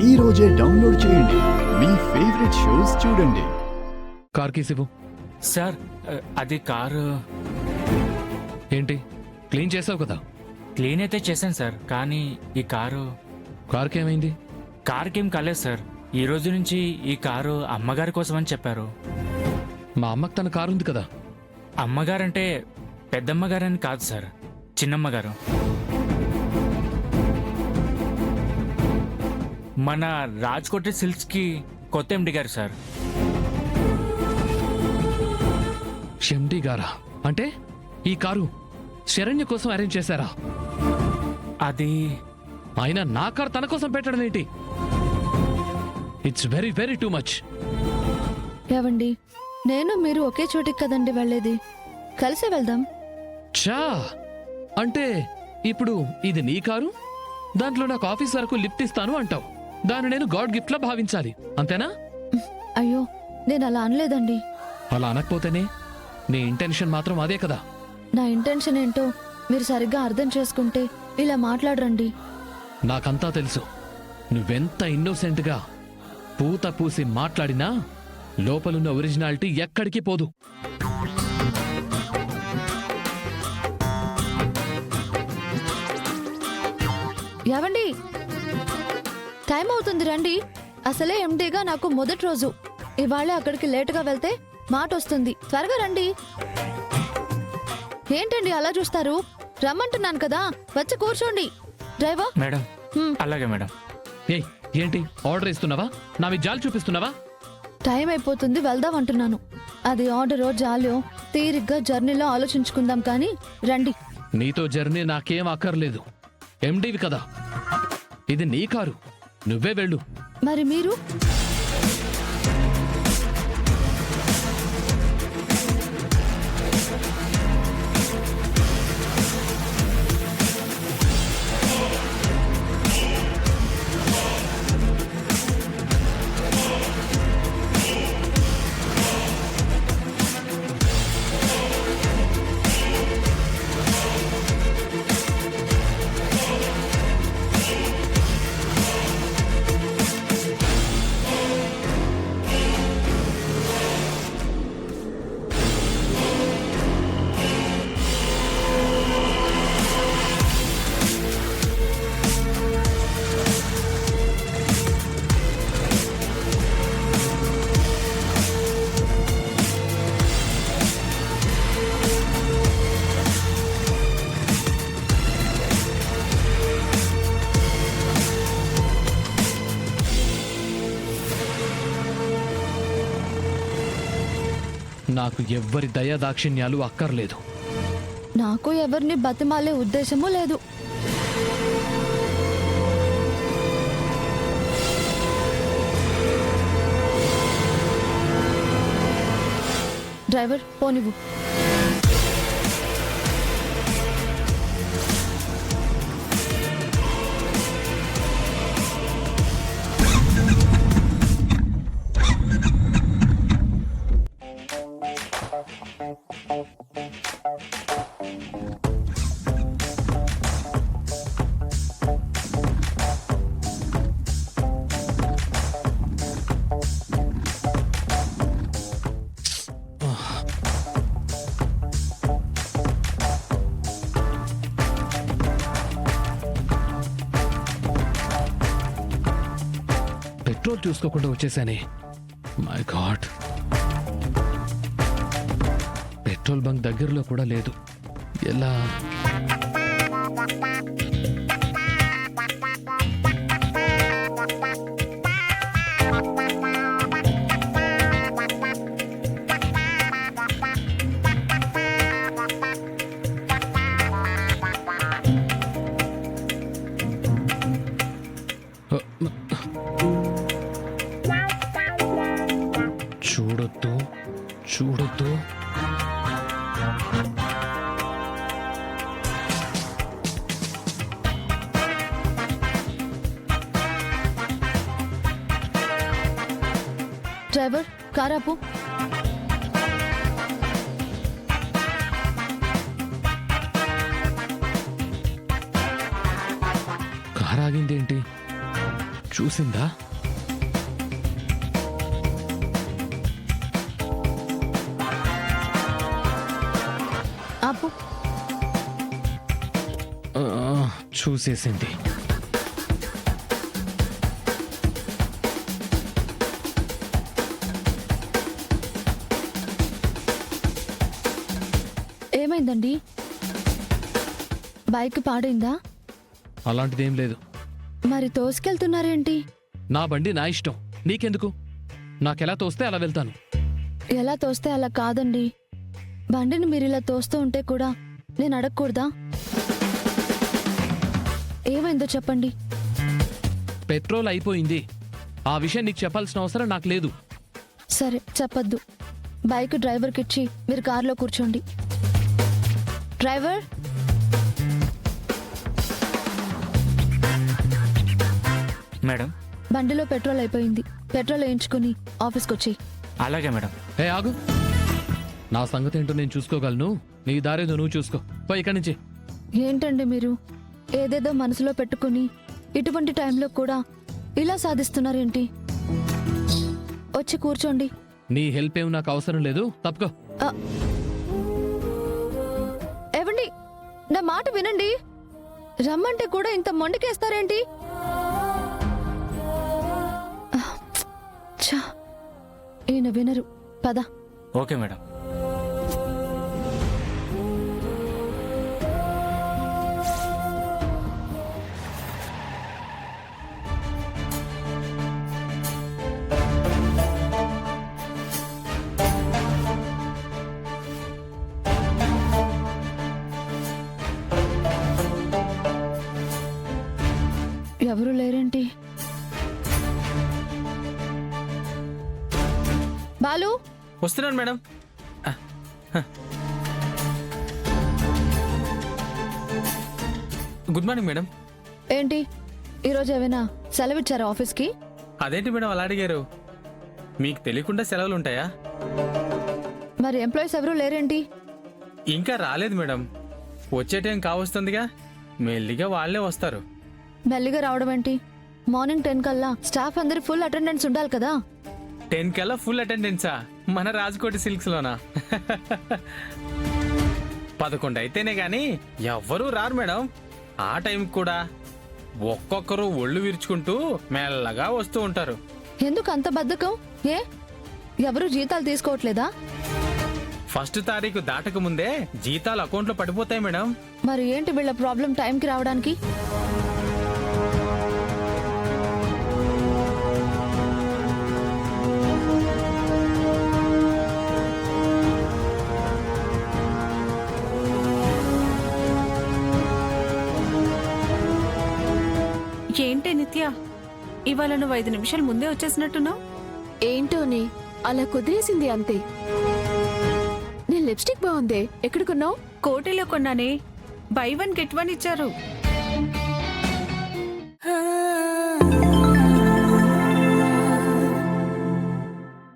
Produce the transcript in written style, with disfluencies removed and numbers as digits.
ఈ రోజే డౌన్లోడ్ చేయండి. మీ ఫేవరెట్ షోస్ చూడండి. కార్ కీస్ ఇవ్వు. సార్ అది కారు ఏంటి క్లీన్ చేసావు కదా? క్లీన్ అయితే చేశాను సార్, కానీ ఈ కార్కి ఏమైంది? కారుకేం కాలేదు సార్. ఈ రోజు నుంచి ఈ కారు అమ్మగారి కోసం అని చెప్పారు. మా అమ్మకి తన కారు ఉంది కదా. అమ్మగారంటే పెద్దమ్మగారని కాదు సార్, చిన్నమ్మగారు. మన రాజ్కోట్ సిల్క్స్కి కొత్త ఎండి గారు సార్. ఎండి గారా? అంటే ఈ కారు శరణ్య కోసం అరేంజ్ చేశారా? అది ఆయన నా కారు తన కోసం పెట్టడం ఏంటి? It's very very too much. ఏవండి, నేను మీరు ఒకే చోటికి కదండి వెళ్ళేది, కలిసే వెళ్దాం. చా అంటే ఇప్పుడు ఇది నీ కారు, దాంట్లో నాకు ఆఫీస్ వరకు లిఫ్ట్ ఇస్తాను అంటావు. దాన్ని నేను గాడ్ గిఫ్ట్ లా భావించాలి, అంతేనా? అయ్యో, నేను అలా అనలేదండి. అలా అనకపోతేనే? నీ ఇంటెన్షన్ మాత్రం అదే కదా. నా ఇంటెన్షన్ ఏంటో మీరు సరిగ్గా అర్థం చేసుకుంటే ఇలా మాట్లాడరండి. నాకంతా తెలుసు. నువ్వెంత ఇన్నోసెంట్గా పూత పూసి మాట్లాడినా లోపలున్న ఒరిజినాలిటీ ఎక్కడికి పోదు. ఏవండి, టైం అవుతుంది, రండి. అసలే ఎండీగా నాకు మొదటి రోజు. ఇవాళే అక్కడికి లేటుగా వెళ్తే మాట వస్తుంది. త్వరగా రండి. ఏంటండి అలా చూస్తారు? రమ్మంటున్నాను కదా, వచ్చి కూర్చోండి. డ్రైవర్. మేడం. అలాగే మేడం. ఏయ్, ఏంటి ఆర్డర్ ఇస్తున్నావా? నా మీద జాలి చూపిస్తున్నావా? టైం అయిపోతుంది, వెళ్దాం అంటున్నాను. అది ఆర్డరో జాలో తీరిగ్గా జర్నీలో ఆలోచించుకుందాం, కానీ రండి. నీతో జర్నీ నాకేం అక్కర్లేదు. ఎండివి కదా, ఇది నీ కారు, నువ్వే వెళ్ళు. మరి మీరు? నాకు ఎవ్వరి దయా దాక్షిణ్యాలు అక్కర్లేదు. నాకు ఎవరిని బతిమాలే ఉద్దేశమూ లేదు. డ్రైవర్, పోనివ్వు. పెట్రోల్ చూసుకోకుండా వచ్చేసానే. మై గాడ్, పెట్రోల్ బంక్ దగ్గరలో కూడా లేదు. ఎలా? చూడొద్దు, చూడొద్దు. డ్రైవర్, కార్ ఆపు. కార్ ఆగిందేంటి? చూసిందా? ఆపు. ఆ, చూసేసింది. ఏమైందండి? బైక్ పాడైందా? అలాంటిదేం లేదు. మరి తోసుకెళ్తున్నారేంటి? నా బండి నా ఇష్టం, నీకెందుకు? నాకెలా తోస్తే అలా వెళ్తాను. ఎలా తోస్తే అలా కాదండి. బండిని మీరు ఇలా తోస్తూ ఉంటే కూడా నేను అడగకూడదా? ఏమైందో చెప్పండి. పెట్రోల్ అయిపోయింది. ఆ విషయం నీకు చెప్పాల్సిన అవసరం నాకు లేదు. సరే, చెప్పొద్దు. బైక్ డ్రైవర్కి ఇచ్చి మీరు కారులో కూర్చోండి. Driver, madam. బండిలో పెట్రోల్ అయిపోయింది. పెట్రోల్ వేయించుకుని ఆఫీస్కి వచ్చి. అలాగే మేడం. ఏ ఆగు, నా సంగతి ఏంటో నేను చూసుకోగలను. నీ దారేదో నువ్వు చూసుకో. పోయి ఇక్కడి నుంచి. ఏంటండి మీరు ఏదేదో మనసులో పెట్టుకుని ఇటువంటి టైంలో కూడా ఇలా సాధిస్తున్నారేంటి? వచ్చి కూర్చోండి. నీ హెల్ప్ ఏమి నాకు అవసరం లేదు, తప్పుకో. ఏవండి, నా మాట వినండి. రమ్మంటే కూడా ఇంత మొండికేస్తారేంటి? ఛా, ఈయన వినరు. పద. Okay madam. ఎవరు లేరేంటి? బాలు, వస్తున్నాను మేడం. Good morning madam. ఏంటి ఈరోజు ఏమైనా సెలవిచ్చారా ఆఫీస్కి? అదేంటి మేడం అలా అడిగారు? మీకు తెలియకుండా సెలవులు ఉంటాయా? మరి ఎంప్లాయీస్ ఎవరూ లేరేంటి? ఇంకా రాలేదు మేడం. వచ్చే టైం కావస్తుందిగా, మెల్లిగా వాళ్ళే వస్తారు. మెల్లిగా రావడం ఏంటి? మార్నింగ్ 10 కల్లా స్టాఫ్ అందరి ఫుల్ అటెండెన్స్ ఉండాలి కదా. 10 కల్లా ఫుల్ అటెండెన్సా? మన రాజకోటి సిల్క్స్ లోనా? 11 అయితేనే గాని ఎవ్వరూ రారు మేడం. ఆ టైం కూడా ఒక్కొక్కరు ఒళ్ళు విరుచుకుంటూ మెల్లగా వస్తూ ఉంటారు. ఎందుకు అంత బద్ధకం? ఏ, ఎవరు జీతాలు తీసుకోవట్లేదా? ఫస్ట్ తారీఖు దాటక ముందే జీతాలు అకౌంట్లో పడిపోతాయి మేడం. మరి ఏంటి వీళ్ళ ప్రాబ్లం టైంకి రావడానికి? ఏంటే నిత్య, ఇవాళ నువ్వు 5 నిమిషాలు ముందే వచ్చేసినట్టున్నావు. ఏంటోని అలా కుదిరేసింది అంతే. నీ లిప్స్టిక్ బాగుందే, ఎక్కడ కొన్నావు? కోటిలో కొన్నానే, బై 1 గెట్ 1 ఇచ్చారు.